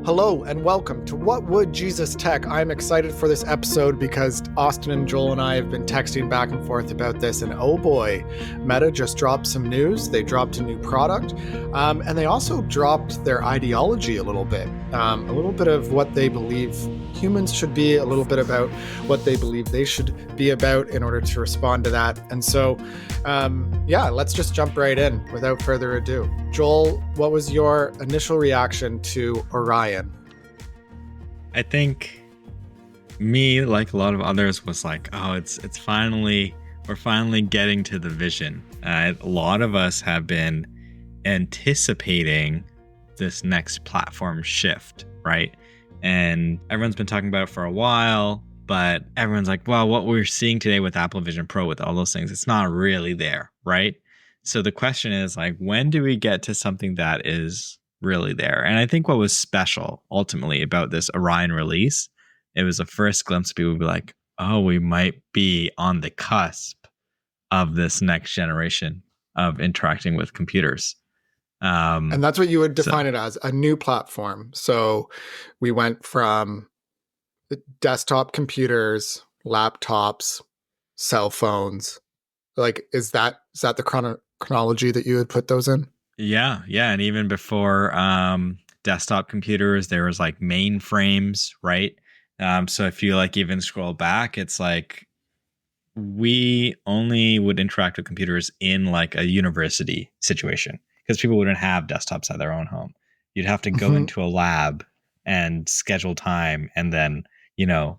Hello and welcome to What Would Jesus Tech? I'm excited for this episode because Austin and Joel and I have been texting back and forth about this, and oh boy, Meta just dropped some news. They dropped a new product, and they also dropped their ideology a little bit of what they believe humans should be, a little bit about what they believe they should be about in order to respond to that. And so, let's just jump right in without further ado. Joel, what was your initial reaction to Orion? I think me, like a lot of others, was like, oh, we're finally getting to the vision. A lot of us have been anticipating this next platform shift, right? And everyone's been talking about it for a while, but everyone's like, well, what we're seeing today with Apple Vision Pro, with all those things, it's not really there, right? So the question is, like, when do we get to something that is really there? And I think what was special ultimately about this Orion release, it was the first glimpse people would be like, oh, we might be on the cusp of this next generation of interacting with computers. And that's what you would define it as, a new platform. So we went from desktop computers, laptops, cell phones. Like, is that the chronology that you would put those in? Yeah. And even before desktop computers, there was like mainframes, right? So if you like even scroll back, it's like we only would interact with computers in like a university situation because people wouldn't have desktops at their own home. You'd have to go into a lab and schedule time and then,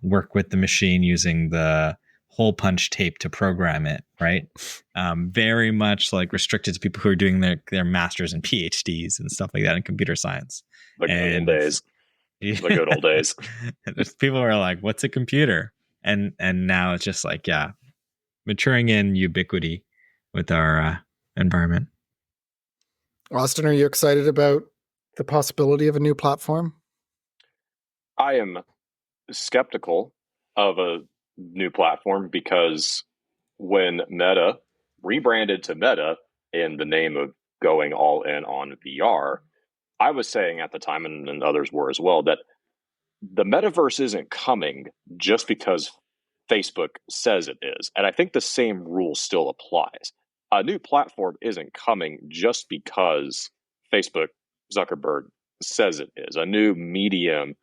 work with the machine using the hole punch tape to program it, right? Very much like restricted to people who are doing their masters and PhDs and stuff like that in computer science. The good old days. People are like, what's a computer? And now it's just like, maturing in ubiquity with our environment. Austin, are you excited about the possibility of a new platform? I am skeptical of a new platform because when Meta rebranded to Meta in the name of going all in on VR, I was saying at the time, and others were as well, that the metaverse isn't coming just because Facebook says it is. And I think the same rule still applies. A new platform isn't coming just because Facebook, Zuckerberg, says it is. A new medium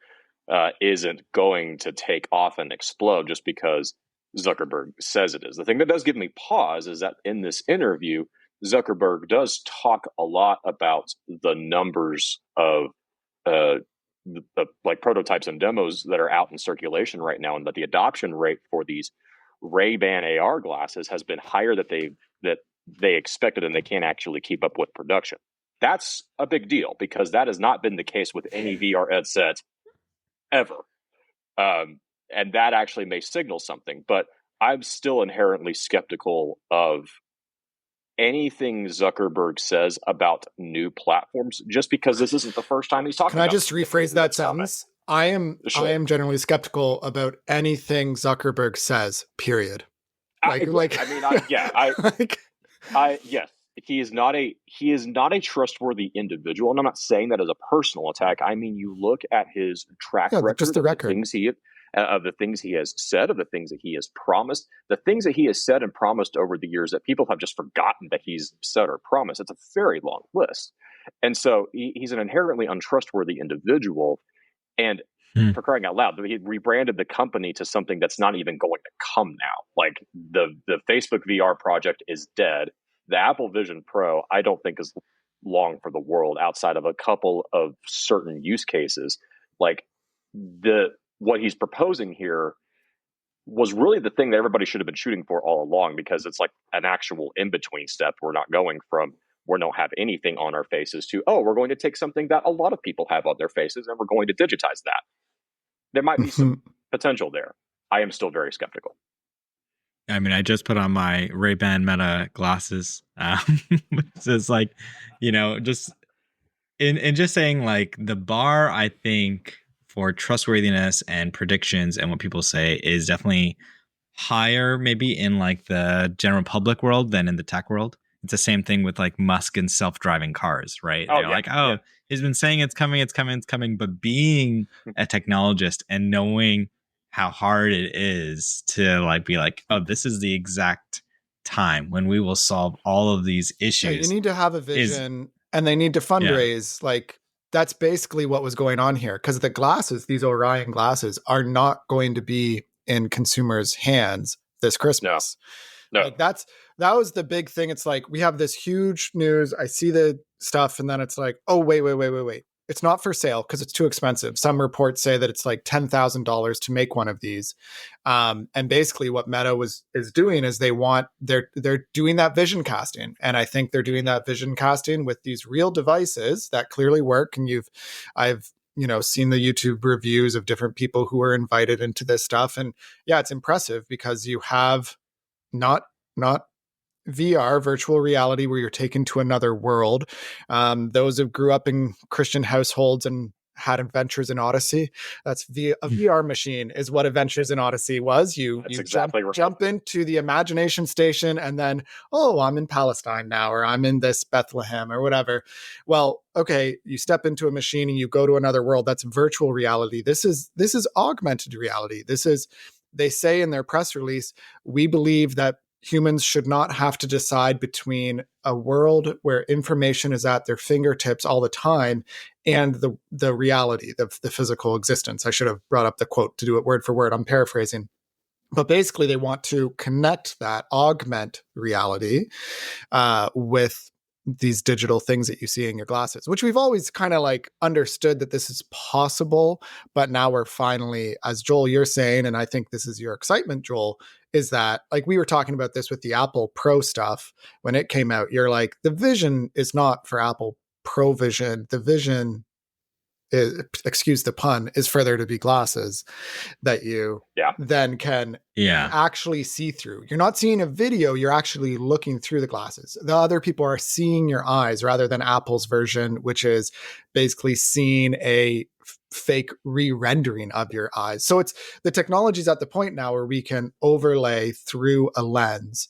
isn't going to take off and explode just because Zuckerberg says it is. The thing that does give me pause is that in this interview, Zuckerberg does talk a lot about the numbers of like prototypes and demos that are out in circulation right now, and that the adoption rate for these Ray-Ban AR glasses has been higher that they expected, and they can't actually keep up with production. That's a big deal because that has not been the case with any VR headset ever. And that actually may signal something, but I'm still inherently skeptical of anything Zuckerberg says about new platforms, just because this isn't the first time he's talking about it. Can I just rephrase that sentence? I am generally skeptical about anything Zuckerberg says, period. Yes. He is not a trustworthy individual, and I'm not saying that as a personal attack. I mean, you look at his track record, just the record. Of the things he has said, of the things that he has promised, the things that he has said and promised over the years that people have just forgotten that he's said or promised. It's a very long list. And so he's an inherently untrustworthy individual. And for crying out loud, he rebranded the company to something that's not even going to come now. Like the Facebook VR project is dead. The Apple Vision Pro, I don't think is long for the world outside of a couple of certain use cases. Like what he's proposing here was really the thing that everybody should have been shooting for all along, because it's like an actual in-between step. We're not going from we don't have anything on our faces to, we're going to take something that a lot of people have on their faces and we're going to digitize that. There might be some potential there. I am still very skeptical. I mean, I just put on my Ray-Ban Meta glasses. It's like, just in just saying, like, the bar, I think, for trustworthiness and predictions and what people say is definitely higher, maybe in like the general public world than in the tech world. It's the same thing with like Musk and self-driving cars, right? They're like, he's been saying it's coming, it's coming, it's coming, but being a technologist and knowing how hard it is to like be like, oh, this is the exact time when we will solve all of these Yeah, you issues need to have a is vision and they need to yeah. fundraise. Like that's basically what was going on here. Because the glasses, these Orion glasses, are not going to be in consumers' hands this Christmas. No. Like that was the big thing. It's like we have this huge news. I see the stuff, and then it's like, oh, wait. It's not for sale because it's too expensive. Some reports say that it's like $10,000 to make one of these. And basically, what Meta is doing is they're doing that vision casting, and I think they're doing that vision casting with these real devices that clearly work. And I've seen the YouTube reviews of different people who are invited into this stuff, and yeah, it's impressive because you have not VR, virtual reality, where you're taken to another world. Those who grew up in Christian households and had Adventures in Odyssey, that's a VR machine is what Adventures in Odyssey was. You exactly jump into the imagination station and then, oh, I'm in Palestine now, or I'm in this Bethlehem or whatever. Well, okay, you step into a machine and you go to another world. That's virtual reality. This is augmented reality. They say in their press release, we believe that humans should not have to decide between a world where information is at their fingertips all the time and the reality, the physical existence. I should have brought up the quote to do it word for word. I'm paraphrasing. But basically, they want to connect that, augment reality with these digital things that you see in your glasses, which we've always kind of like understood that this is possible. But now we're finally, as Joel, you're saying, and I think this is your excitement, Joel, is that like we were talking about this with the Apple Pro stuff when it came out. You're like, the vision is not for Apple Pro Vision. The vision is, excuse the pun, is further to be glasses that you then can actually see through. You're not seeing a video, you're actually looking through the glasses. The other people are seeing your eyes rather than Apple's version, which is basically seeing a fake re-rendering of your eyes. So it's the technology's at the point now where we can overlay through a lens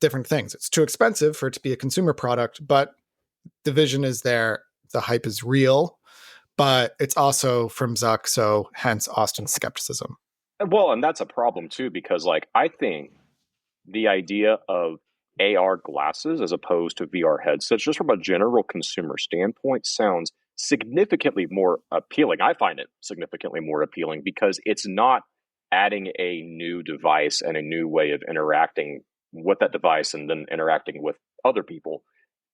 different things. It's too expensive for it to be a consumer product, but the vision is there. The hype is real, but it's also from Zuck, so hence Austin's skepticism. Well, and that's a problem too, because like I think the idea of AR glasses as opposed to VR headsets, just from a general consumer standpoint, sounds significantly more appealing. I find it significantly more appealing because it's not adding a new device and a new way of interacting with that device and then interacting with other people.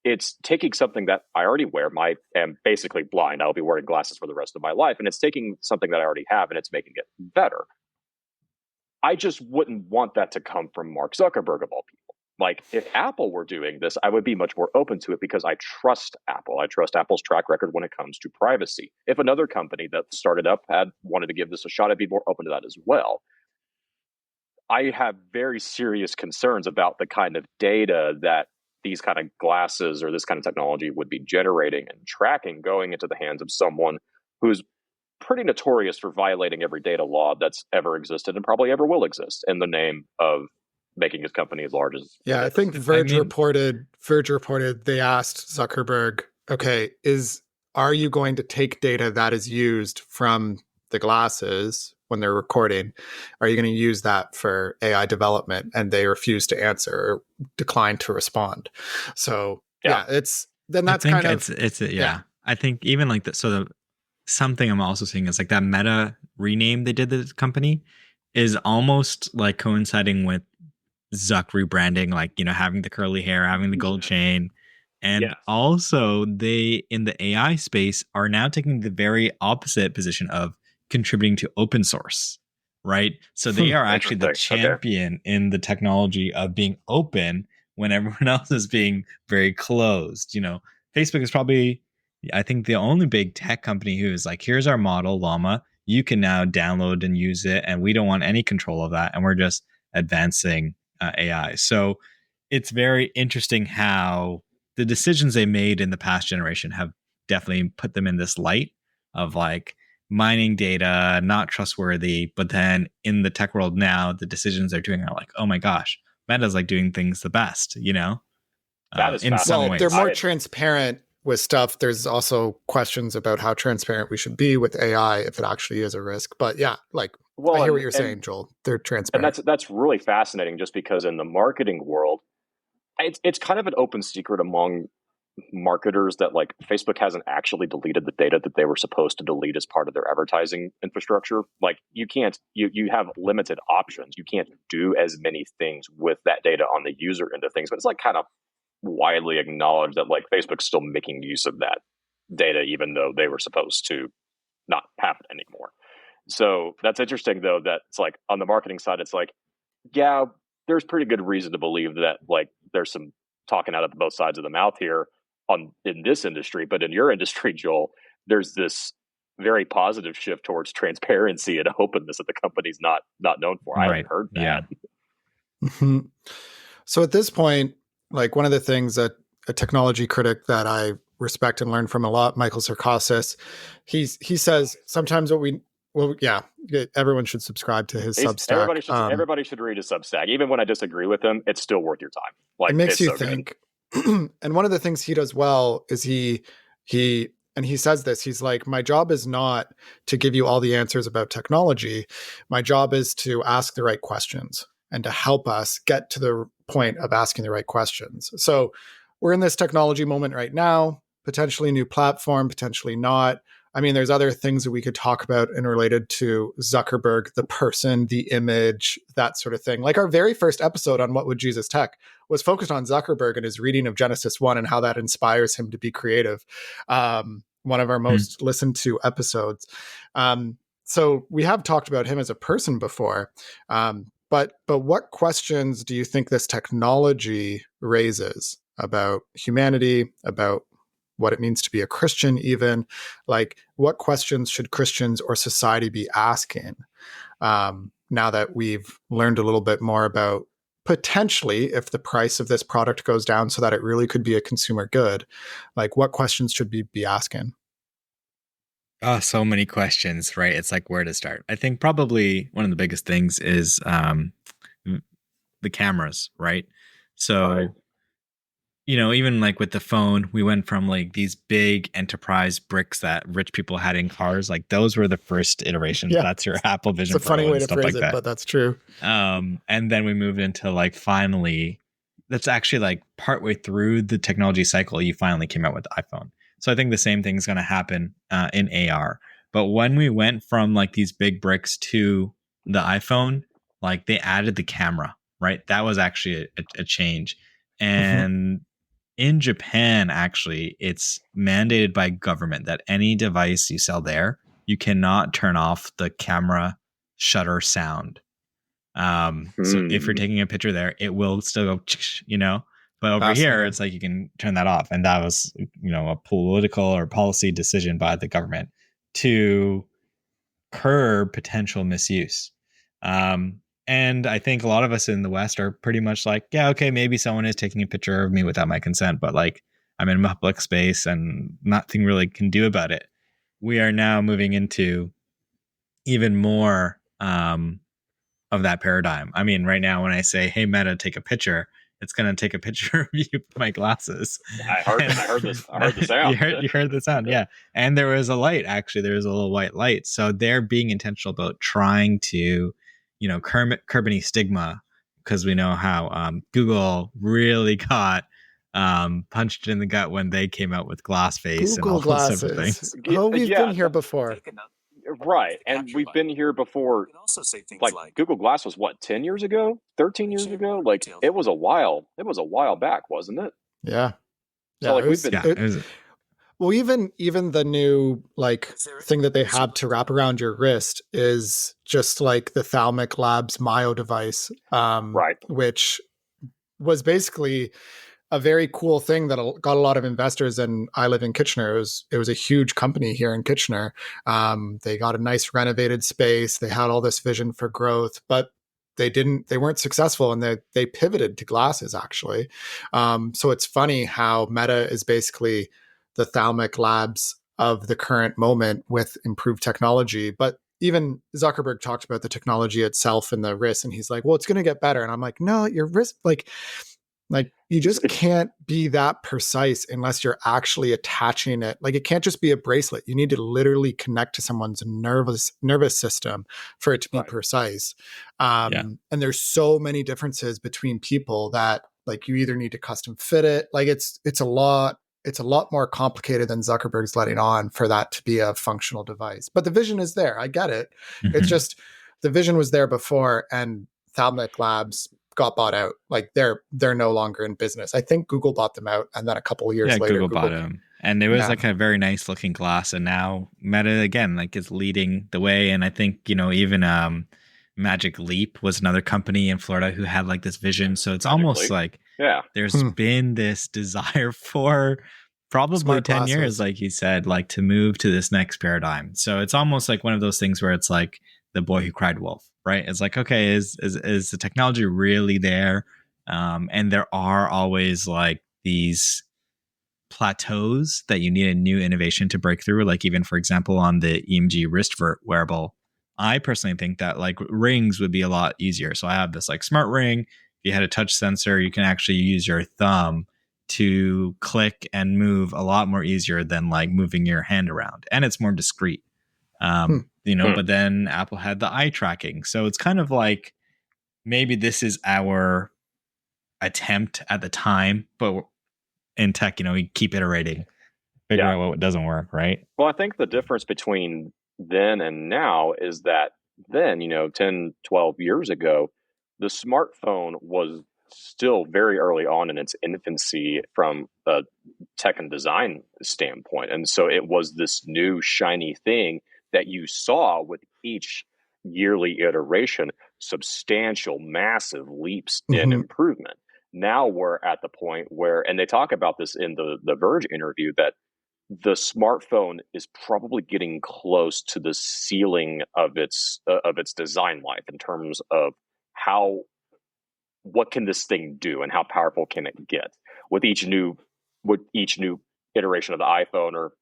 It's taking something that I already wear. I am basically blind. I'll be wearing glasses for the rest of my life. And it's taking something that I already have and it's making it better. I just wouldn't want that to come from Mark Zuckerberg of all people. Like if Apple were doing this, I would be much more open to it because I trust Apple. I trust Apple's track record when it comes to privacy. If another company that started up had wanted to give this a shot, I'd be more open to that as well. I have very serious concerns about the kind of data that these kind of glasses or this kind of technology would be generating and tracking going into the hands of someone who's pretty notorious for violating every data law that's ever existed and probably ever will exist in the name of making his company as large as I think Verge reported they asked Zuckerberg, okay, are you going to take data that is used from the glasses when they're recording? Are you going to use that for AI development? And they refuse to answer or decline to respond. So it's I think even like that. So something I'm also seeing is like that Meta rename they did the company is almost like coinciding with Zuck rebranding, like, having the curly hair, having the gold chain. And also they, in the AI space, are now taking the very opposite position of contributing to open source, right? So they are actually the champion in the technology of being open when everyone else is being very closed. Facebook is probably, I think, the only big tech company who is like, here's our model, Llama. You can now download and use it, and we don't want any control of that. And we're just advancing AI. So it's very interesting how the decisions they made in the past generation have definitely put them in this light of like mining data, not trustworthy. But then in the tech world now, the decisions they're doing are like, oh my gosh, Meta's like doing things the best, That is in some ways. They're more transparent with stuff, there's also questions about how transparent we should be with AI if it actually is a risk. But yeah, like I Well, hear what you're saying, Joel. They're and transparent. that's really fascinating, just because in the marketing world, it's kind of an open secret among marketers that like Facebook hasn't actually deleted the data that they were supposed to delete as part of their advertising infrastructure. Like you can't, you have limited options. You can't do as many things with that data on the user end of things. But it's like kind of widely acknowledged that like Facebook's still making use of that data, even though they were supposed to not have it anymore. So that's interesting, though, that it's like on the marketing side, it's like, yeah, there's pretty good reason to believe that like there's some talking out of both sides of the mouth here on in this industry, but in your industry, Joel, there's this very positive shift towards transparency and openness that the company's not known for. I Right. haven't heard that. Yeah. Mhm. So at this point, like one of the things that a technology critic that I respect and learn from a lot, Michael Sarkosis, he says sometimes everyone should subscribe to his Substack. Everybody should read his Substack. Even when I disagree with him, it's still worth your time. Like It makes it's you so think. And one of the things he does well is he and he says this, he's like, my job is not to give you all the answers about technology. My job is to ask the right questions and to help us get to the point of asking the right questions. So we're in this technology moment right now, potentially new platform, potentially not. I mean, there's other things that we could talk about and related to Zuckerberg, the person, the image, that sort of thing. Like our very first episode on What Would Jesus Tech was focused on Zuckerberg and his reading of Genesis 1 and how that inspires him to be creative. One of our most listened to episodes. So we have talked about him as a person before. But what questions do you think this technology raises about humanity, about what it means to be a Christian, even? Like, what questions should Christians or society be asking now that we've learned a little bit more about potentially if the price of this product goes down so that it really could be a consumer good? Like, what questions should we be asking? Oh, so many questions, right? It's like where to start. I think probably one of the biggest things is the cameras, right? So, Right. Even like with the phone, we went from like these big enterprise bricks that rich people had in cars. Like those were the first iterations. Yeah. That's your Apple Vision It's a funny Pro way and to stuff phrase like it, that. but that's true. And then we moved into like finally, that's actually like partway through the technology cycle, you finally came out with the iPhone. So I think the same thing is going to happen in AR. But when we went from like these big bricks to the iPhone, like they added the camera, right? That was actually a change. And in Japan, actually, it's mandated by government that any device you sell there, you cannot turn off the camera shutter sound. So if you're taking a picture there, it will still go, but over here, it's like you can turn that off. And that was, a political or policy decision by the government to curb potential misuse. And I think a lot of us in the West are pretty much like, yeah, okay, maybe someone is taking a picture of me without my consent, but like I'm in a public space and nothing really can do about it. We are now moving into even more of that paradigm. I mean, right now when I say, "Hey Meta, take a picture," it's going to take a picture of you with my glasses. I heard the sound. You heard the sound, yeah. And there was a light, actually. There was a little white light. So they're being intentional about trying to, curb any stigma, because we know how Google really got punched in the gut when they came out with glass face Google and all those type of things. Oh, we've been here before. Right. And we've been here before. Like Google Glass was what, 10 years ago, 13 years ago? Like it was a while back, wasn't it? Yeah. So like we've been well, even the new like thing that they have to wrap around your wrist is just like the Thalmic Labs Myo device, right, which was basically a very cool thing that got a lot of investors. And I live in Kitchener. It was a huge company here in Kitchener. They got a nice renovated space. They had all this vision for growth, but they weren't successful, and they pivoted to glasses actually. So it's funny how Meta is basically the Thalmic Labs of the current moment with improved technology. But even Zuckerberg talked about the technology itself and the wrist, and he's like, well, it's going to get better. And I'm like, no, your wrist, like, Like you just can't be that precise unless you're actually attaching it. Like it can't just be a bracelet. You need to literally connect to someone's nervous system for it to be Right. precise. Yeah. And there's so many differences between people that like you either need to custom fit it. Like it's a lot more complicated than Zuckerberg's letting on for that to be a functional device. But the vision is there. I get it. It's just the vision was there before, and Thalmic Labs got bought out. Like they're no longer in business. I think Google bought them out, and then a couple of years later, Google bought them, and it was like a very nice looking glass. And now Meta again, like, is leading the way. And I think even Magic Leap was another company in Florida who had like this vision. So it's almost like there's been this desire for probably Smart 10 glasses. years, like you said, like to move to this next paradigm. So it's almost like one of those things where it's like the boy who cried wolf, right? It's like, okay, is the technology really there? And there are always like these plateaus that you need a new innovation to break through. Like even, for example, on the EMG wrist wearable, I personally think that like rings would be a lot easier. So I have this like smart ring. If you had a touch sensor, you can actually use your thumb to click and move a lot more easier than like moving your hand around. And it's more discreet. But then Apple had the eye tracking. So it's kind of like maybe this is our attempt at the time, but in tech, we keep iterating, figure out what doesn't work, right? Well, I think the difference between then and now is that then, 10, 12 years ago, the smartphone was still very early on in its infancy from a tech and design standpoint. And so it was this new shiny thing that you saw with each yearly iteration, substantial, massive leaps in improvement. Now we're at the point where, and they talk about this in the Verge interview, that the smartphone is probably getting close to the ceiling of its design life in terms of what can this thing do and how powerful can it get with each new iteration of the iPhone or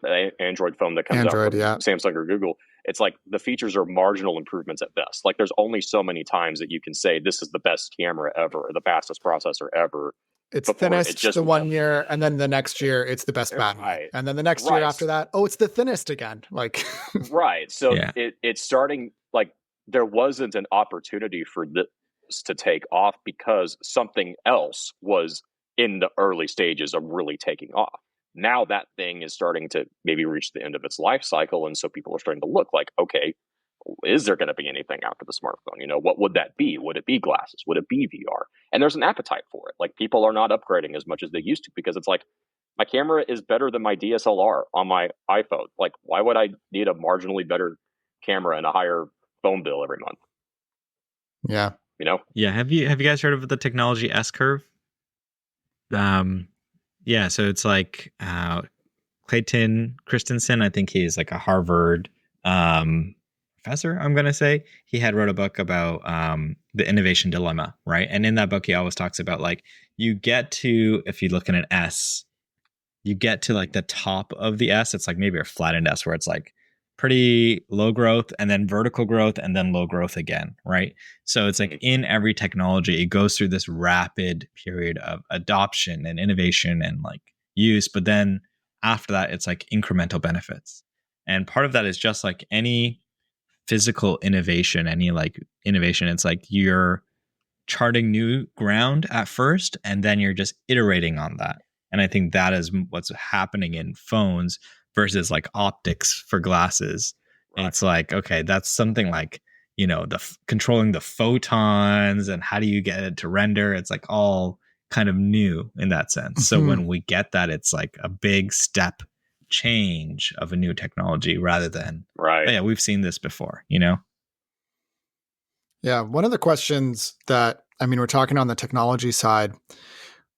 the Android phone that comes out from Samsung or Google. It's like the features are marginal improvements at best. Like there's only so many times that you can say this is the best camera ever or the fastest processor ever. It's thinnest the 1 year, and then the next year it's the best battery, right. And then the next year after that, it's the thinnest again. Like right. So it's starting, like there wasn't an opportunity for this to take off because something else was in the early stages of really taking off. Now that thing is starting to maybe reach the end of its life cycle, and so people are starting to look like, okay, is there going to be anything after the smartphone? What would that be? Would it be glasses? Would it be VR? And there's an appetite for it. Like people are not upgrading as much as they used to because it's like my camera is better than my DSLR on my iPhone. Like why would I need a marginally better camera and a higher phone bill every month? Yeah. Yeah. Have you guys heard of the technology S curve? Yeah. So it's like Clayton Christensen. I think he's like a Harvard professor, I'm going to say. He had wrote a book about the innovation dilemma, right? And in that book, he always talks about like you get to, if you look at an S, you get to like the top of the S. It's like maybe a flattened S where it's like pretty low growth and then vertical growth and then low growth again, right? So it's like in every technology, it goes through this rapid period of adoption and innovation and like use. But then after that, it's like incremental benefits. And part of that is just like any physical innovation, it's like you're charting new ground at first, and then you're just iterating on that. And I think that is what's happening in phones versus like optics for glasses. Right. It's like, okay, that's something like, controlling the photons and how do you get it to render? It's like all kind of new in that sense. So when we get that, it's like a big step change of a new technology rather than, yeah, we've seen this before, Yeah. One of the questions that, we're talking on the technology side,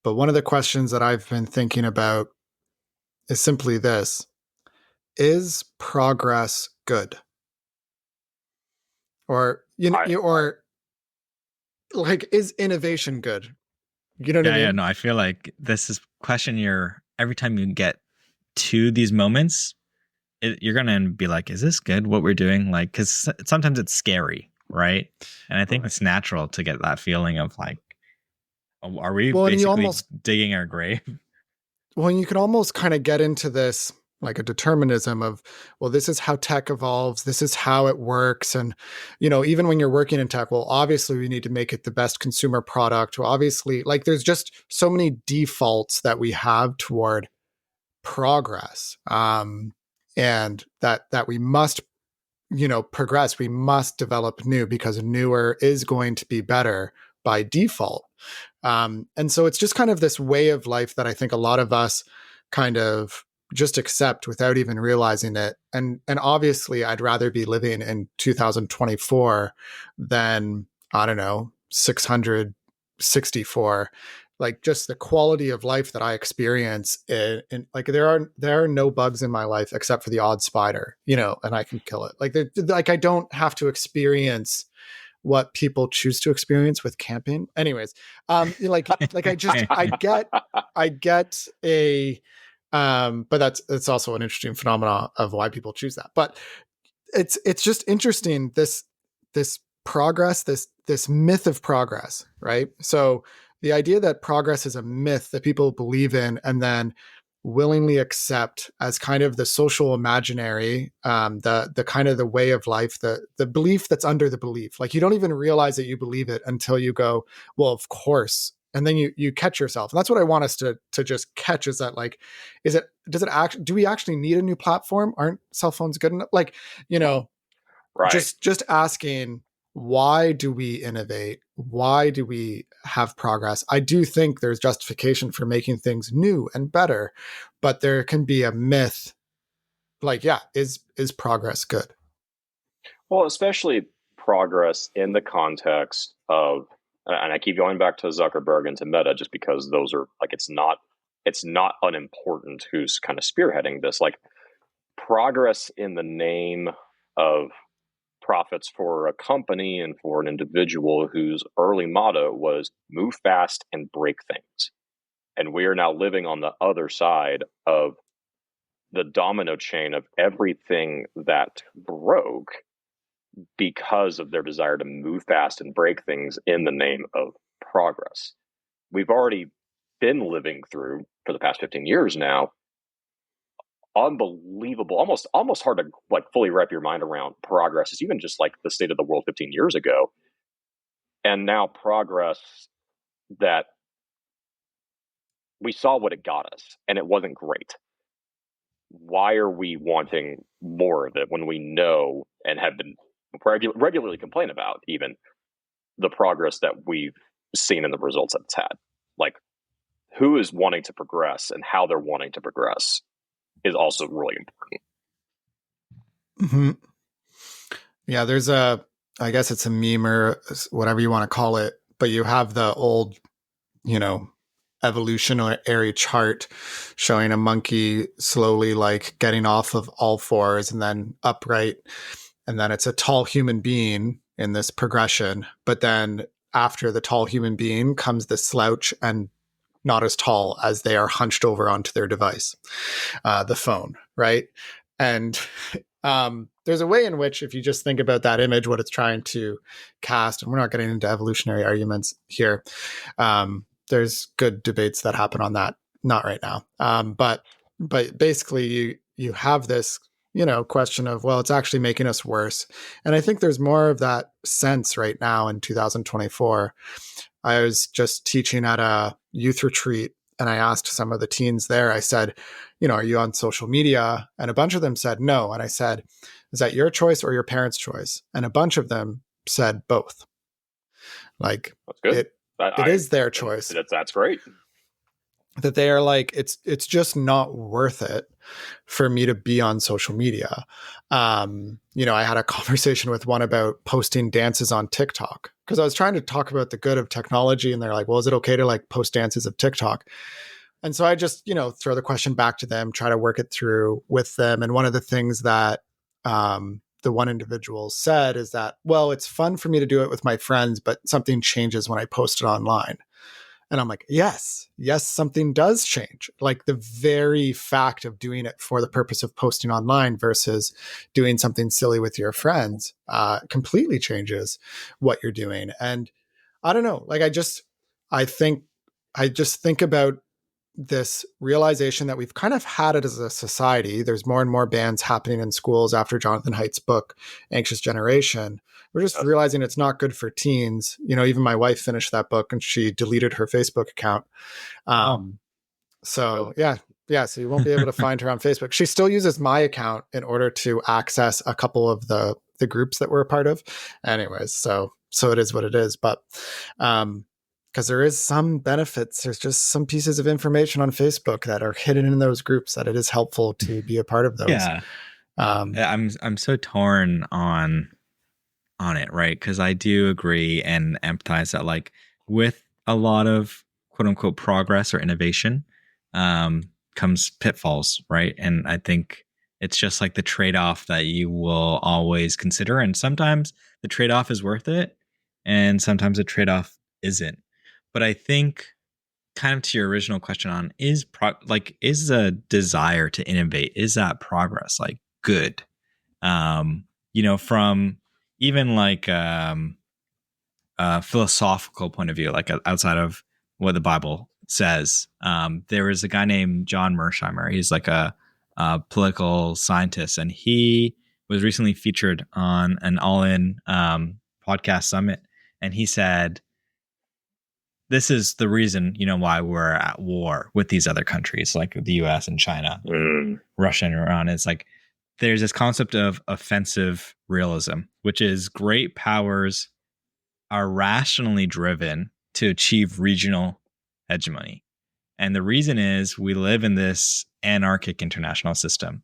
but one of the questions that I've been thinking about is simply this: is progress good? Or, or like, is innovation good? You know what I mean? Yeah, no, I feel like this is question every time you get to these moments, you're going to be like, is this good what we're doing? Like, because sometimes it's scary, right? And I think it's natural to get that feeling of like, Are we Well, and you basically almost, digging our grave? well, you can almost kind of get into this like a determinism of, well, this is how tech evolves, this is how it works. And, even when you're working in tech, well, obviously we need to make it the best consumer product. Well, obviously, like there's just so many defaults that we have toward progress. And that we must, progress. We must develop new because newer is going to be better by default. And so it's just kind of this way of life that I think a lot of us kind of just accept without even realizing it. And obviously I'd rather be living in 2024 than, I don't know, 664. Like just the quality of life that I experience in like there are no bugs in my life except for the odd spider, and I can kill it. Like I don't have to experience what people choose to experience with camping. Anyways, like I get a but it's also an interesting phenomenon of why people choose that. But it's just interesting, this progress, this myth of progress, right? So the idea that progress is a myth that people believe in and then willingly accept as kind of the social imaginary, the kind of the way of life, the belief that's under the belief. Like you don't even realize that you believe it until you go, well, of course. And then you catch yourself. And that's what I want us to just catch, is that like, do we actually need a new platform? Aren't cell phones good enough? Like, Right. just asking, why do we innovate? Why do we have progress? I do think there's justification for making things new and better, but there can be a myth like, yeah, is progress good? Well, especially progress in the context of, and I keep going back to Zuckerberg and to Meta just because those are like, it's not unimportant who's kind of spearheading this. Like progress in the name of profits for a company and for an individual whose early motto was move fast and break things. And we are now living on the other side of the domino chain of everything that broke because of their desire to move fast and break things in the name of progress. We've already been living through, for the past 15 years now, unbelievable, almost hard to like fully wrap your mind around progress. Is even just like the state of the world 15 years ago, and now progress that we saw what it got us and it wasn't great. Why are we wanting more of it when we know and have been regularly complain about even the progress that we've seen and the results that it's had? Like, who is wanting to progress and how they're wanting to progress is also really important. Mm-hmm. Yeah, there's I guess it's a meme or whatever you want to call it, but you have the old, evolutionary chart showing a monkey slowly like getting off of all fours and then upright. And then it's a tall human being in this progression. But then after the tall human being comes the slouch and not as tall as they are hunched over onto their device, the phone, right? And there's a way in which, if you just think about that image, what it's trying to cast, and we're not getting into evolutionary arguments here. There's good debates that happen on that, not right now. But basically, you have this, question of, well, it's actually making us worse. And I think there's more of that sense right now in 2024. I was just teaching at a youth retreat, and I asked some of the teens there, I said, are you on social media? And a bunch of them said no. And I said, is that your choice or your parents' choice? And a bunch of them said both. Like, that's good. It is their choice. That's great. That they are like, it's just not worth it for me to be on social media. I had a conversation with one about posting dances on TikTok because I was trying to talk about the good of technology, and they're like, well, is it okay to like post dances of TikTok? And so I just, throw the question back to them, try to work it through with them. And one of the things that the one individual said is that, well, it's fun for me to do it with my friends, but something changes when I post it online. And I'm like, yes, something does change. Like the very fact of doing it for the purpose of posting online versus doing something silly with your friends completely changes what you're doing. And I don't know, like I think I just think about this realization that we've kind of had it as a society. There's more and more bans happening in schools after Jonathan Haidt's book, Anxious Generation. We're just realizing it's not good for teens. Even my wife finished that book and she deleted her Facebook account. So so you won't be able to find her on Facebook. She still uses my account in order to access a couple of the groups that we're a part of. Anyways, so it is what it is. But because there is some benefits, there's just some pieces of information on Facebook that are hidden in those groups that it is helpful to be a part of those. Yeah. I'm so torn on it, right? Because I do agree and empathize that, like, with a lot of quote unquote progress or innovation comes pitfalls, right? And I think it's just like the trade-off that you will always consider, and sometimes the trade-off is worth it and sometimes the trade-off isn't. But I think, kind of to your original question on, is a desire to innovate, is that progress like good? From even like a philosophical point of view, like outside of what the Bible says. There is a guy named John Mersheimer. He's like a political scientist, and he was recently featured on an All-In podcast summit. And he said, this is the reason, why we're at war with these other countries, like the US and China, Russia and Iran. It's like, there's this concept of offensive realism, which is great powers are rationally driven to achieve regional hegemony. And the reason is we live in this anarchic international system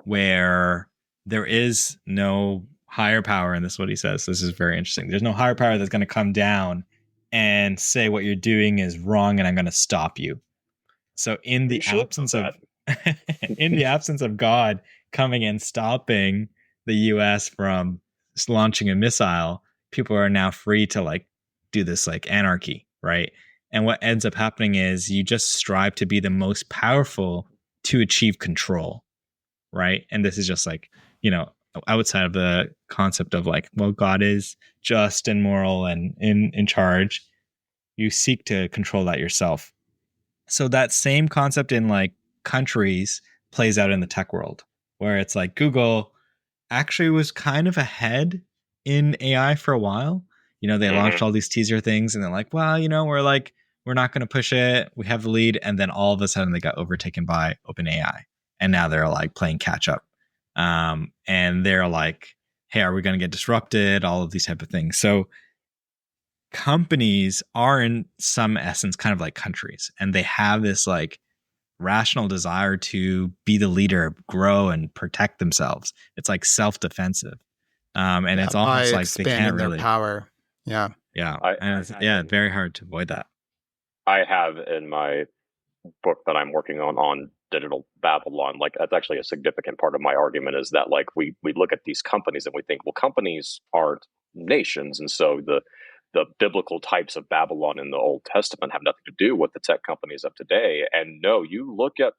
where there is no higher power. And this is what he says. This is very interesting. There's no higher power that's going to come down and say what you're doing is wrong and I'm going to stop you. So in the absence of in the absence of God coming and stopping the US from launching a missile, people are now free to like do this like anarchy, right? And what ends up happening is you just strive to be the most powerful to achieve control, right? And this is just like, outside of the concept of like, well, God is just and moral and in charge. You seek to control that yourself. So that same concept in like countries plays out in the tech world, where it's like Google actually was kind of ahead in AI for a while. They launched all these teaser things and they're like, well, we're not going to push it. We have the lead. And then all of a sudden they got overtaken by OpenAI. And now they're like playing catch up. And they're like, hey, are we going to get disrupted? All of these type of things. So companies are in some essence kind of like countries, and they have this like rational desire to be the leader, grow and protect themselves. It's like self-defensive. And it's almost like they can't really their power. Yeah. Very hard to avoid that. I have in my book that I'm working on digital Babylon, like that's actually a significant part of my argument is that like we look at these companies and we think, well, companies aren't nations. And so the biblical types of Babylon in the Old Testament have nothing to do with the tech companies of today. And no, you look at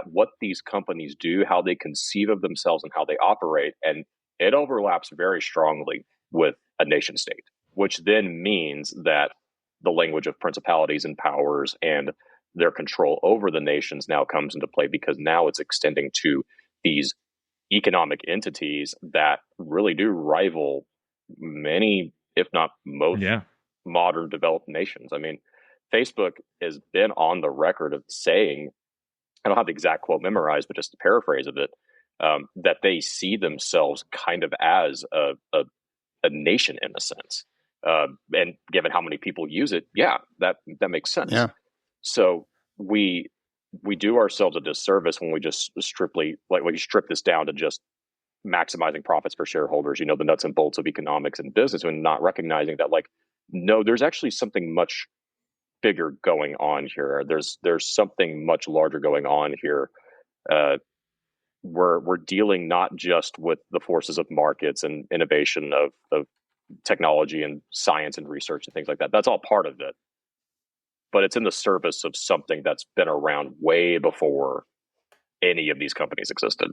what these companies do, how they conceive of themselves and how they operate, and it overlaps very strongly with a nation state, which then means that the language of principalities and powers and their control over the nations now comes into play, because now it's extending to these economic entities that really do rival many, if not most, modern developed nations. I mean, Facebook has been on the record of saying, I don't have the exact quote memorized, but just to paraphrase of it, that they see themselves kind of as a nation in a sense. And given how many people use it, that makes sense. Yeah. So we do ourselves a disservice when we just strictly, like, we strip this down to just maximizing profits for shareholders, the nuts and bolts of economics and business, and not recognizing that, like, no, there's actually something much bigger going on here. There's something much larger going on here. We're dealing not just with the forces of markets and innovation of technology and science and research and things like that. That's all part of it. But it's in the service of something that's been around way before any of these companies existed.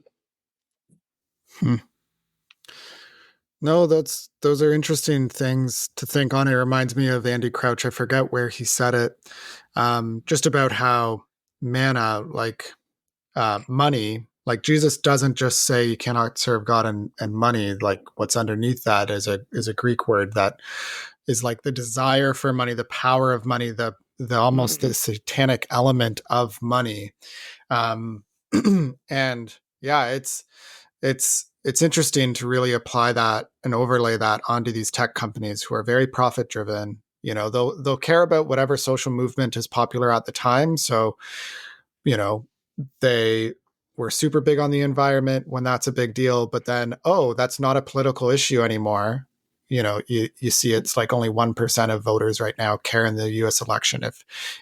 No, those are interesting things to think on. It reminds me of Andy Crouch. I forget where he said it, just about how manna, like money, like Jesus doesn't just say you cannot serve God and money. Like what's underneath that is a Greek word that is like the desire for money, the power of money, the almost the satanic element of money. Um, and yeah, it's interesting to really apply that and overlay that onto these tech companies who are very profit driven. You know, they'll care about whatever social movement is popular at the time. So, you know, they were super big on the environment when that's a big deal, but then, oh, that's not a political issue anymore. You know, you see it's like only 1% of voters right now care in the US election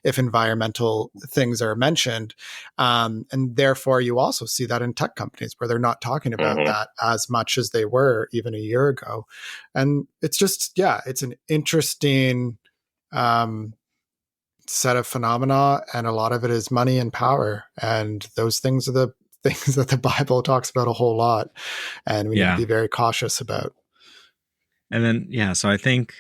if environmental things are mentioned. And therefore, you also see that in tech companies where they're not talking about Mm-hmm. that as much as they were even a year ago. And it's just, yeah, it's an interesting um, set of phenomena, and a lot of it is money and power, and those things are the things that the Bible talks about a whole lot, and we need to Yeah. be very cautious about. And then, yeah, so I think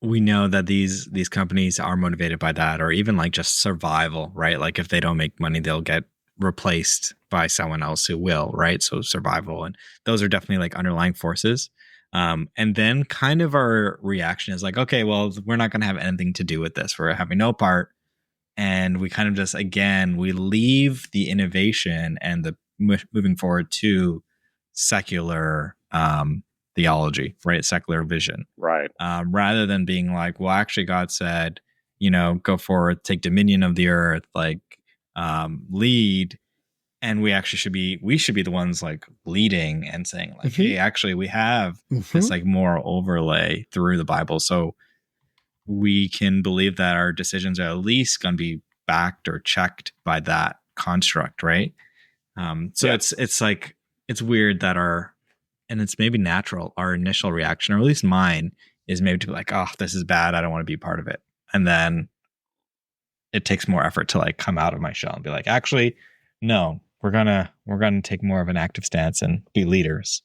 we know that these companies are motivated by that, or even like just survival, right? Like if they don't make money, they'll get replaced by someone else who will, right? So survival, and those are definitely like underlying forces. And then kind of our reaction is like, okay, well, we're not going to have anything to do with this. We're having no part, and we kind of just again we leave the innovation and the moving forward to secular theology, right? Secular vision, Right. rather than being like, well, actually, God said, you know, go forward, take dominion of the earth, like lead, and we should be the ones like leading and saying like, Mm-hmm. hey, actually, we have Mm-hmm. this like moral overlay through the Bible, so we can believe that our decisions are at least going to be backed or checked by that construct, right? So Yeah. it's like it's weird that our and it's maybe natural. Our initial reaction, or at least mine, is maybe to be like, "Oh, this is bad. I don't want to be part of it." And then it takes more effort to like come out of my shell and be like, "Actually, no, we're gonna take more of an active stance and be leaders."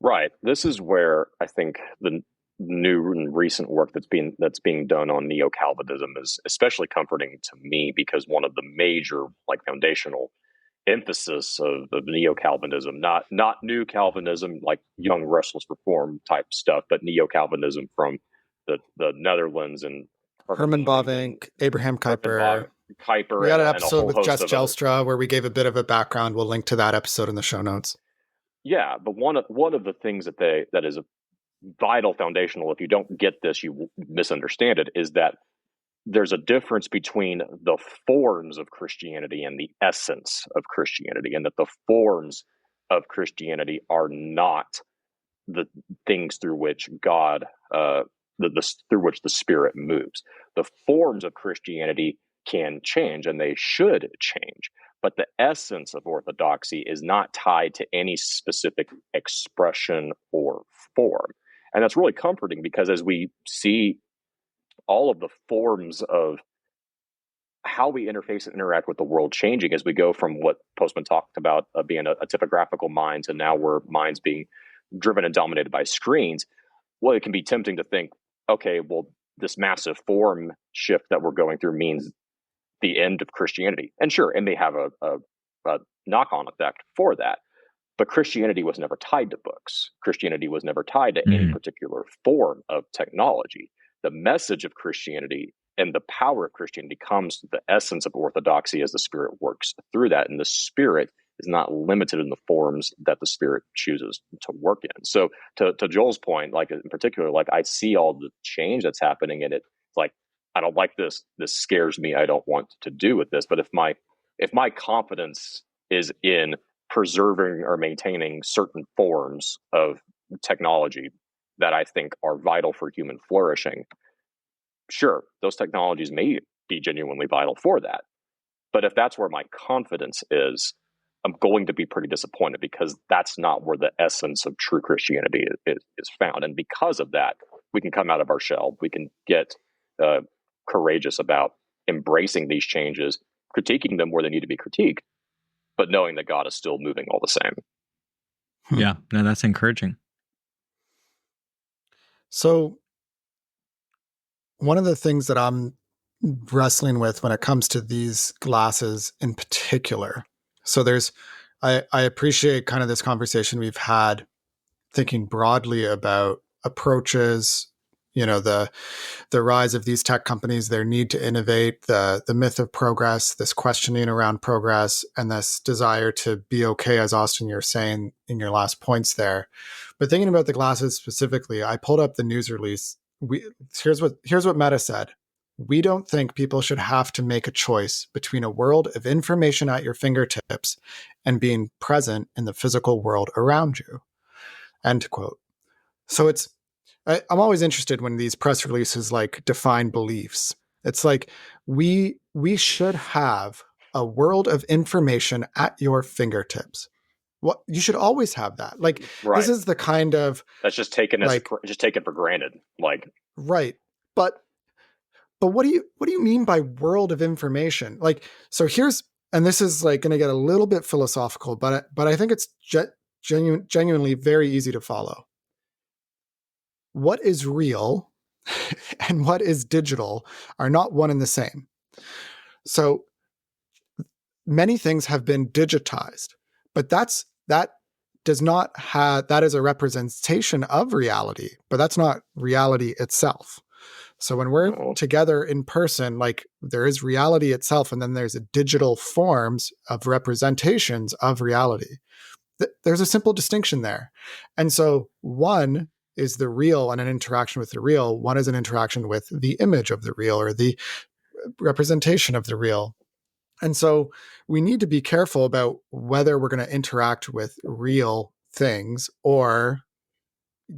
Right. This is where I think the new and recent work that's being done on neo Calvinism is especially comforting to me, because one of the major like foundational emphasis of neo Calvinism, not new Calvinism like young restless reform type stuff, but neo Calvinism from the Netherlands and Herman Herman Bavinck and Bavinck, Abraham Herman Kuyper. Kuyper We had an and a episode whole with host Jess of other. Jelstra where we gave a bit of a background. We'll link to that episode in the show notes. Yeah, but one of the things that is vital foundational, if you don't get this, you misunderstand it, is that there's a difference between the forms of Christianity and the essence of Christianity, and that the forms of Christianity are not the things through which God, through which the Spirit moves. The forms of Christianity can change, and they should change. But the essence of orthodoxy is not tied to any specific expression or form. And that's really comforting, because as we see all of the forms of how we interface and interact with the world changing, as we go from what Postman talked about being a typographical mind to now where minds being driven and dominated by screens, well, it can be tempting to think, okay, well, this massive form shift that we're going through means the end of Christianity. And sure, it may have a knock on effect for that. But Christianity was never tied to books. Christianity was never tied to any Mm-hmm. particular form of technology. The message of Christianity and the power of Christianity comes to the essence of orthodoxy as the Spirit works through that. And the Spirit is not limited in the forms that the Spirit chooses to work in. So to Joel's point, like in particular, like I see all the change that's happening, and it's like, I don't like this. This scares me. I don't want to do with this. But if my confidence is in preserving or maintaining certain forms of technology that I think are vital for human flourishing, sure, those technologies may be genuinely vital for that. But if that's where my confidence is, I'm going to be pretty disappointed, because that's not where the essence of true Christianity is found. And because of that, we can come out of our shell. We can get courageous about embracing these changes, critiquing them where they need to be critiqued, but knowing that God is still moving all the same. Yeah, no, that's encouraging. So, one of the things that I'm wrestling with when it comes to these glasses in particular, so I appreciate kind of this conversation we've had thinking broadly about approaches, the rise of these tech companies, their need to innovate, the myth of progress, this questioning around progress, and this desire to be okay, as Austin, you're saying in your last points there. But thinking about the glasses specifically, I pulled up the news release. Here's what Meta said. We don't think people should have to make a choice between a world of information at your fingertips and being present in the physical world around you. End quote. So I'm always interested when these press releases like define beliefs. It's like we should have a world of information at your fingertips. What you should always have that. Like Right. this is the kind of That's just taken just taken for granted. Like right. But what do you mean by world of information? Like so here's and this is like going to get a little bit philosophical, but I think it's genuinely very easy to follow. What is real and what is digital are not one and the same. So many things have been digitized, but that does not have that is a representation of reality, but that's not reality itself. So when we're together in person, like there is reality itself, and then there's a digital forms of representations of reality. There's a simple distinction there. And so one is the real and an interaction with the real. One is an interaction with the image of the real or the representation of the real. And so we need to be careful about whether we're going to interact with real things or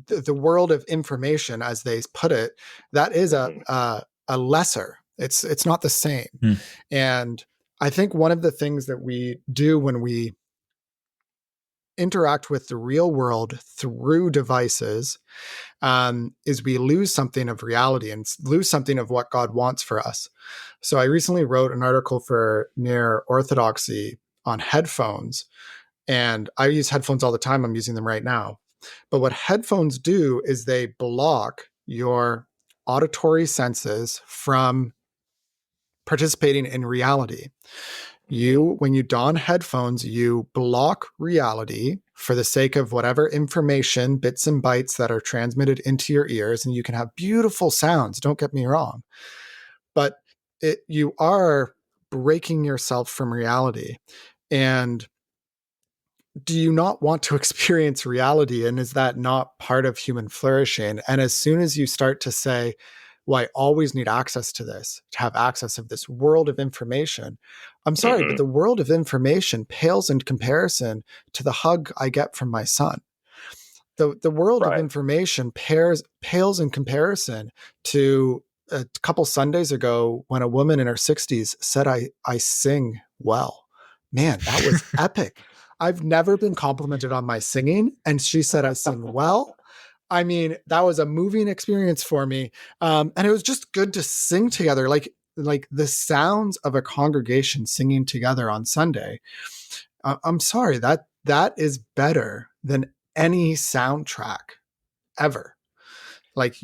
the world of information, as they put it. That is a lesser. It's not the same. And I think one of the things that we do when we interact with the real world through devices is we lose something of reality and lose something of what God wants for us. So I recently wrote an article for Near Orthodoxy on headphones, and I use headphones all the time. I'm using them right now. But what headphones do is they block your auditory senses from participating in reality. When you don headphones, you block reality for the sake of whatever information, bits and bytes that are transmitted into your ears, and you can have beautiful sounds, don't get me wrong. But you are breaking yourself from reality. And do you not want to experience reality? And is that not part of human flourishing? And as soon as you start to say, well, I always need access to this, to have access of this world of information. I'm sorry, but the world of information pales in comparison to the hug I get from my son. The world of information pales in comparison to a couple Sundays ago when a woman in her 60s said, I sing well. Man, that was epic. I've never been complimented on my singing, and she said I sing well. I mean, that was a moving experience for me. And it was just good to sing together, like the sounds of a congregation singing together on Sunday. I'm sorry, that is better than any soundtrack ever. Like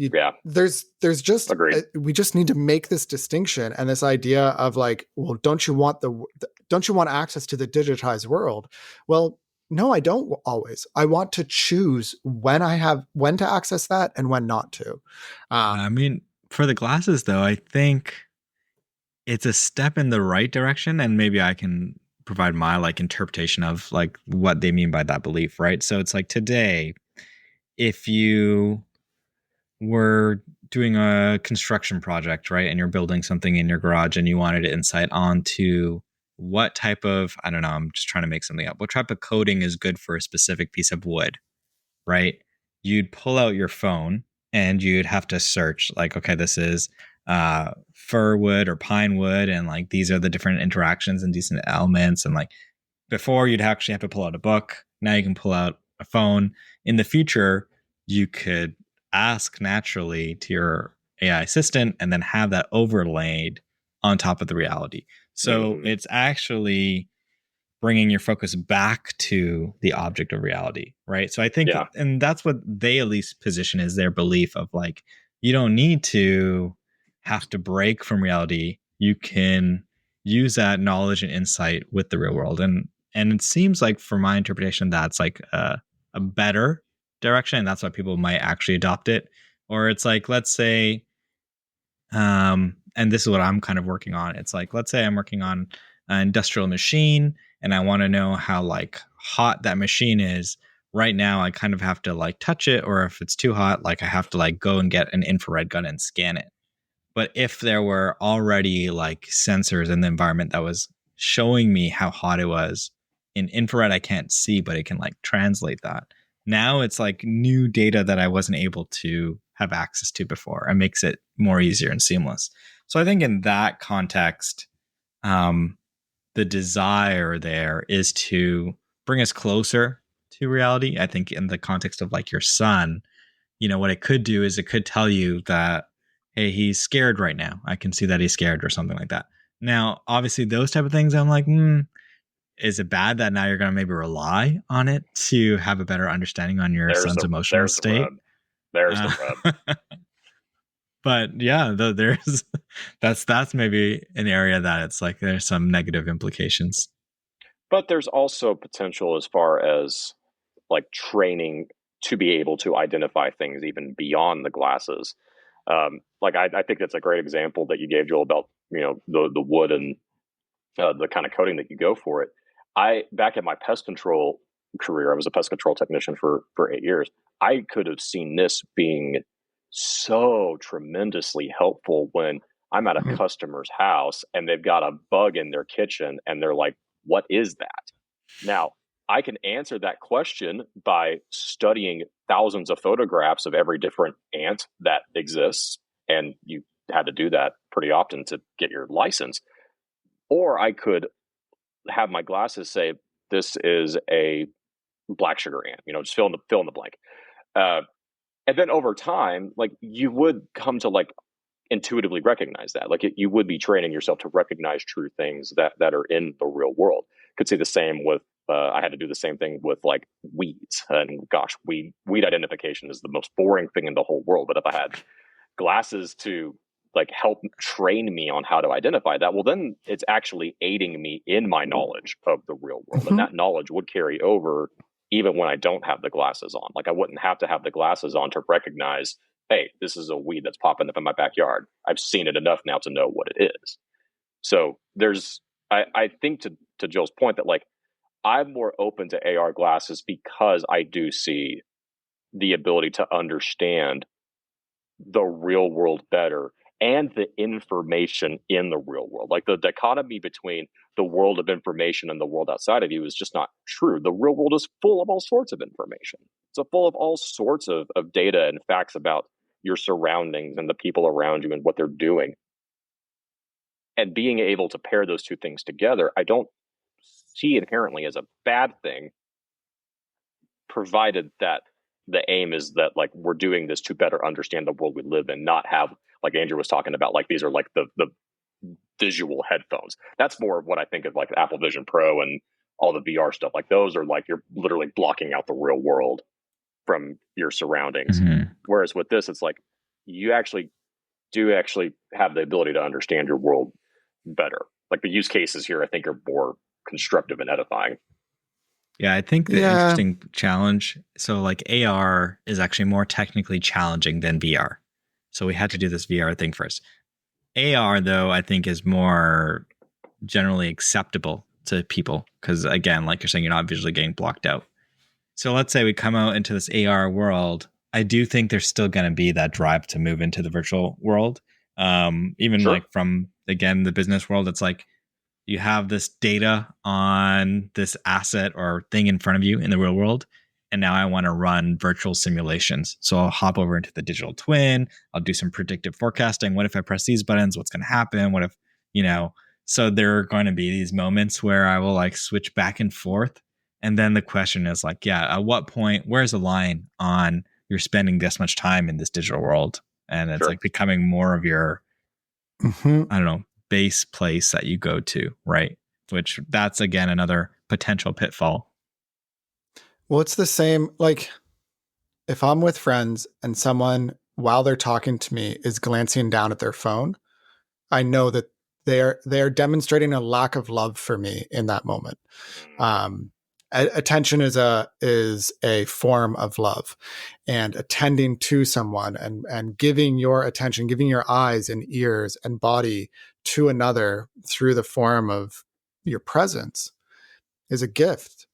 there's just we just need to make this distinction and this idea of like, well, don't you want access to the digitized world? Well, no, I don't always. I want to choose when to access that and when not to. I mean, for the glasses though, I think it's a step in the right direction, and maybe I can provide my like interpretation of like what they mean by that belief, right? So it's like today, if you were doing a construction project, right, and you're building something in your garage and you wanted insight onto what type of, I don't know, I'm just trying to make something up, what type of coating is good for a specific piece of wood, right? You'd pull out your phone and you'd have to search like, okay, this is fir wood or pine wood, and like these are the different interactions and decent elements. And like before, you'd actually have to pull out a book. Now you can pull out a phone. In the future, you could ask naturally to your AI assistant and then have that overlaid on top of the reality. So it's actually bringing your focus back to the object of reality, right? So I think, Yeah. and that's what they at least position as their belief of like, you don't need to have to break from reality. You can use that knowledge and insight with the real world. And it seems like, from my interpretation, that's like a better direction, and that's why people might actually adopt it. Or it's like, let's say, and this is what I'm kind of working on. It's like, let's say I'm working on an industrial machine, and I want to know how like hot that machine is. Right now, I kind of have to like touch it, or if it's too hot, like I have to like go and get an infrared gun and scan it. But if there were already like sensors in the environment that was showing me how hot it was in infrared, I can't see, but it can like translate that. Now it's like new data that I wasn't able to have access to before, and makes it more easier and seamless. So I think in that context, the desire there is to bring us closer to reality. I think in the context of like your son, what it could do is it could tell you that, hey, he's scared right now. I can see that he's scared, or something like that. Now, obviously, those type of things, I'm like, is it bad that now you're going to maybe rely on it to have a better understanding on your son's emotional state? There's the rub. But yeah, there's that's maybe an area that it's like there's some negative implications. But there's also potential as far as like training to be able to identify things even beyond the glasses. Like I think that's a great example that you gave, Joel, about the wood and the kind of coating that you go for it. I back at my pest control career, I was a pest control technician for 8 years. I could have seen this being so tremendously helpful when I'm at a customer's house and they've got a bug in their kitchen and they're like, "What is that?" Now, I can answer that question by studying thousands of photographs of every different ant that exists, and you had to do that pretty often to get your license. Or I could have my glasses say, "This is a black sugar ant." Just fill in the blank. Uh, and then over time, like you would come to like intuitively recognize that. Like you would be training yourself to recognize true things that are in the real world. Could say the same with. I had to do the same thing with like weeds, and gosh, weed identification is the most boring thing in the whole world. But if I had glasses to like help train me on how to identify that, well, then it's actually aiding me in my knowledge of the real world, and that knowledge would carry over even when I don't have the glasses on. Like I wouldn't have to have the glasses on to recognize, hey, this is a weed that's popping up in my backyard. I've seen it enough now to know what it is. So I think to Joel's point that like I'm more open to AR glasses because I do see the ability to understand the real world better and the information in the real world. Like the dichotomy between the world of information and the world outside of you is just not true. The real world is full of all sorts of information. It's full of all sorts of data and facts about your surroundings and the people around you and what they're doing. And being able to pair those two things together, I don't see inherently as a bad thing, provided that the aim is that like we're doing this to better understand the world we live in, not have, like Andrew was talking about, like these are like the visual headphones. That's more of what I think of like Apple Vision Pro and all the VR stuff. Like those are like you're literally blocking out the real world from your surroundings. Whereas with this, it's like you actually have the ability to understand your world better. Like the use cases here, I think, are more constructive and edifying. Yeah, I think the interesting challenge, so like AR is actually more technically challenging than VR. So we had to do this VR thing first. AR, though, I think is more generally acceptable to people because, again, like you're saying, you're not visually getting blocked out. So let's say we come out into this AR world. I do think there's still going to be that drive to move into the virtual world. Even Sure. like from, again, the business world, it's like you have this data on this asset or thing in front of you in the real world. And now I want to run virtual simulations. So I'll hop over into the digital twin. I'll do some predictive forecasting. What if I press these buttons? What's going to happen? What if, so there are going to be these moments where I will like switch back and forth. And then the question is like, yeah, at what point, where's the line on you're spending this much time in this digital world? And it's like becoming more of your, I don't know, base place that you go to, right? Which that's again another potential pitfall. Well, it's the same. Like, if I'm with friends and someone, while they're talking to me, is glancing down at their phone, I know that they're demonstrating a lack of love for me in that moment. Um, Attention is a form of love, and attending to someone and giving your attention, giving your eyes and ears and body to another through the form of your presence is a gift,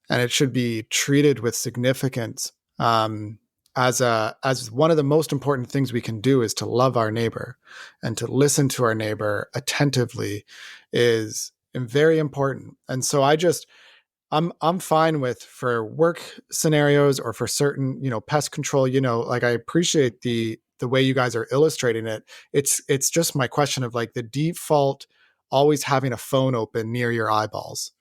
and it should be treated with significance. As one of the most important things we can do is to love our neighbor, and to listen to our neighbor attentively is very important. And so I'm fine with, for work scenarios or for certain, pest control, like, I appreciate the way you guys are illustrating it. It's just my question of, like, the default always having a phone open near your eyeballs.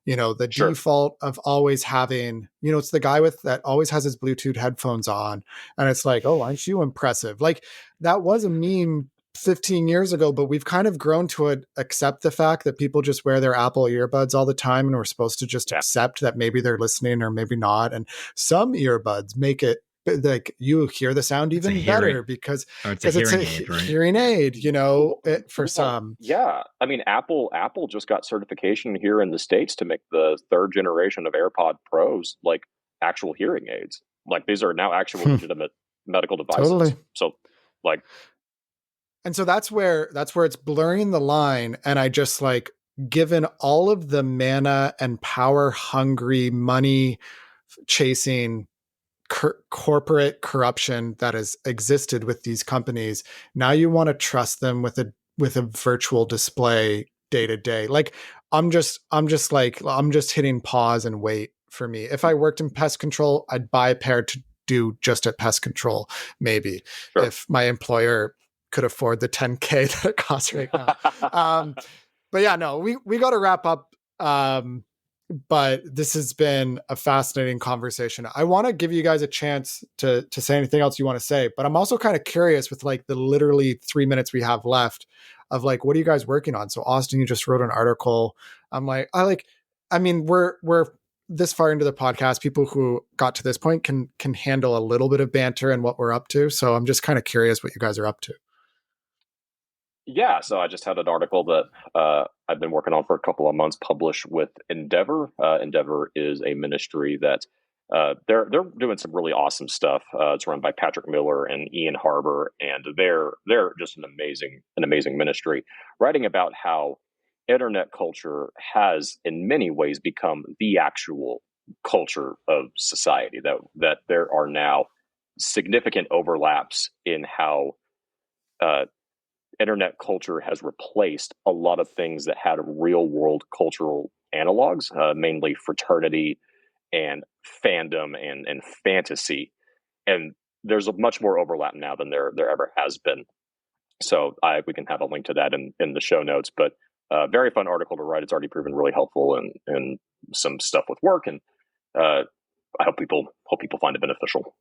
The Sure. default of always having, it's the guy with that always has his Bluetooth headphones on, and it's like, oh, aren't you impressive? Like, that was a meme 15 years ago, but we've kind of grown to accept the fact that people just wear their Apple earbuds all the time, and we're supposed to just accept that maybe they're listening or maybe not. And some earbuds make it like you hear the sound even better because it's a hearing aid, right? Hearing aid, for some. Yeah. I mean, Apple just got certification here in the States to make the third generation of AirPod Pros like actual hearing aids. Like, these are now actual legitimate medical devices. Totally. So, like, and so that's where it's blurring the line. And I just, like, given all of the mana and power hungry, money chasing corporate corruption that has existed with these companies, now you want to trust them with a virtual display day to day. Like, I'm just hitting pause and wait. For me, if I worked in pest control, I'd buy a pair to do just at pest control, maybe. Sure. If my employer could afford the $10K that it costs right now. But yeah, no, we got to wrap up. But this has been a fascinating conversation. I want to give you guys a chance to say anything else you want to say, but I'm also kind of curious, with, like, the literally 3 minutes we have left, of, like, what are you guys working on? So Austin, you just wrote an article. I mean, we're this far into the podcast. People who got to this point can handle a little bit of banter and what we're up to. So I'm just kind of curious what you guys are up to. Yeah, so I just had an article that I've been working on for a couple of months, published with Endeavor. Endeavor is a ministry that they're doing some really awesome stuff. It's run by Patrick Miller and Ian Harbour, and they're just an amazing ministry, writing about how internet culture has in many ways become the actual culture of society. That there are now significant overlaps in how internet culture has replaced a lot of things that had real world cultural analogs, mainly fraternity and fandom and fantasy. And there's a much more overlap now than there ever has been. So we can have a link to that in the show notes, but very fun article to write. It's already proven really helpful in some stuff with work. And I hope people find it beneficial.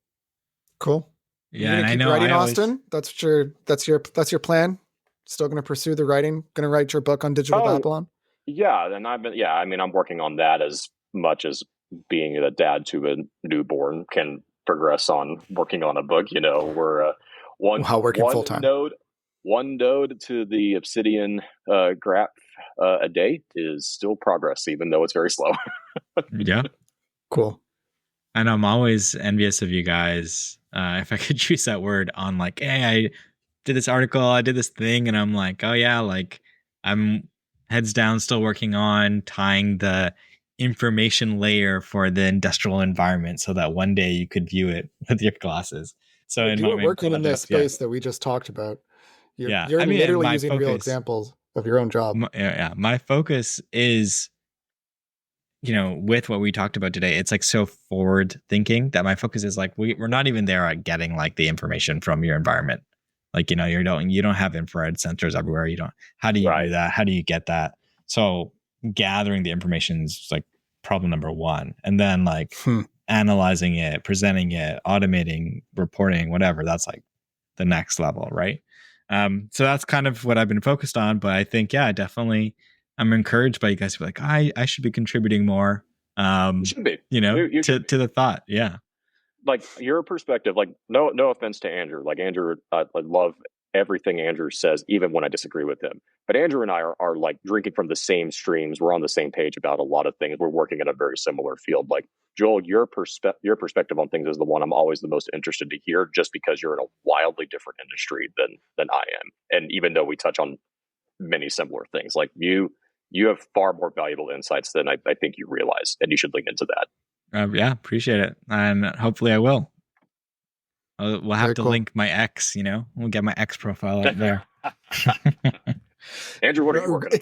Cool. Yeah. You're gonna keep writing, Austin? That's your plan? Still going to pursue the writing? Going to write your book on digital Babylon? Yeah, and I'm working on that as much as being a dad to a newborn can progress on working on a book. We're one node to the Obsidian graph a day is still progress, even though it's very slow. Yeah. Cool. And I'm always envious of you guys. If I could use that word, on, like, hey, I did this article, I did this thing, and I'm like, oh yeah, like, I'm heads down still working on tying the information layer for the industrial environment so that one day you could view it with your glasses. So you're working in this space that we just talked about. You're literally using real examples of your own job. My focus is, with what we talked about today, it's like so forward thinking that my focus is like, we're not even there at getting, like, the information from your environment. Like, you don't have infrared sensors everywhere. How do you do that? How do you get that? So gathering the information is, like, problem number one. And then, like, analyzing it, presenting it, automating, reporting, whatever, that's, like, the next level. Right. So that's kind of what I've been focused on. But I think, yeah, definitely I'm encouraged by you guys to be like, I should be contributing more. You should be. You To the thought. Yeah. Like your perspective, like no offense to Andrew. Like Andrew, I love everything Andrew says, even when I disagree with him. But Andrew and I are like drinking from the same streams. We're on the same page about a lot of things. We're working in a very similar field. Like Joel, your perspective on things is the one I'm always the most interested to hear, just because you're in a wildly different industry than I am. And even though we touch on many similar things, like you have far more valuable insights than I think you realize, and you should lean into that. Yeah, appreciate it, and hopefully I will. We'll have Very to cool. link my X. We'll get my X profile out there. Andrew, what are you working on?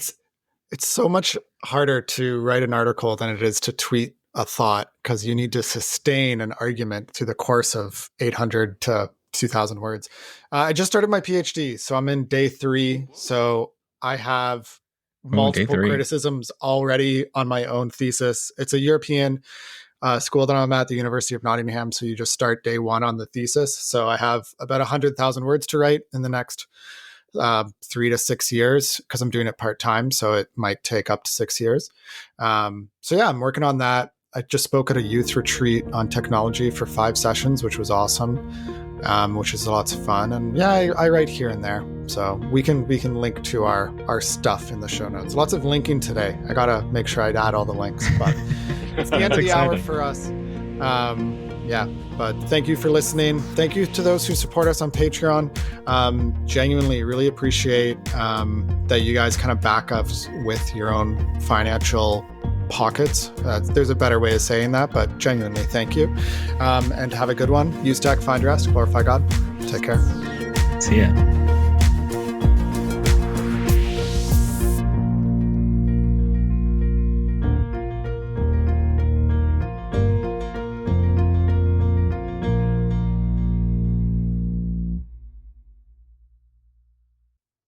It's so much harder to write an article than it is to tweet a thought, because you need to sustain an argument through the course of 800 to 2,000 words. I just started my PhD, so I'm in day 3. So I have multiple criticisms already on my own thesis. It's a European school that I'm at, the University of Nottingham. So you just start day 1 on the thesis. So I have about 100,000 words to write in the next 3 to 6 years, because I'm doing it part-time. So it might take up to 6 years. So yeah, I'm working on that. I just spoke at a youth retreat on technology for 5 sessions, which was awesome, which is lots of fun. And yeah, I write here and there. So we can link to our stuff in the show notes. Lots of linking today. I got to make sure I add all the links, but it's the end of the hour for us. Yeah, but thank you for listening. Thank you to those who support us on Patreon. Genuinely really appreciate that you guys kind of back us with your own financial pockets. There's a better way of saying that, but genuinely thank you. And have a good one. Use tech, find rest, glorify God. Take care. See ya.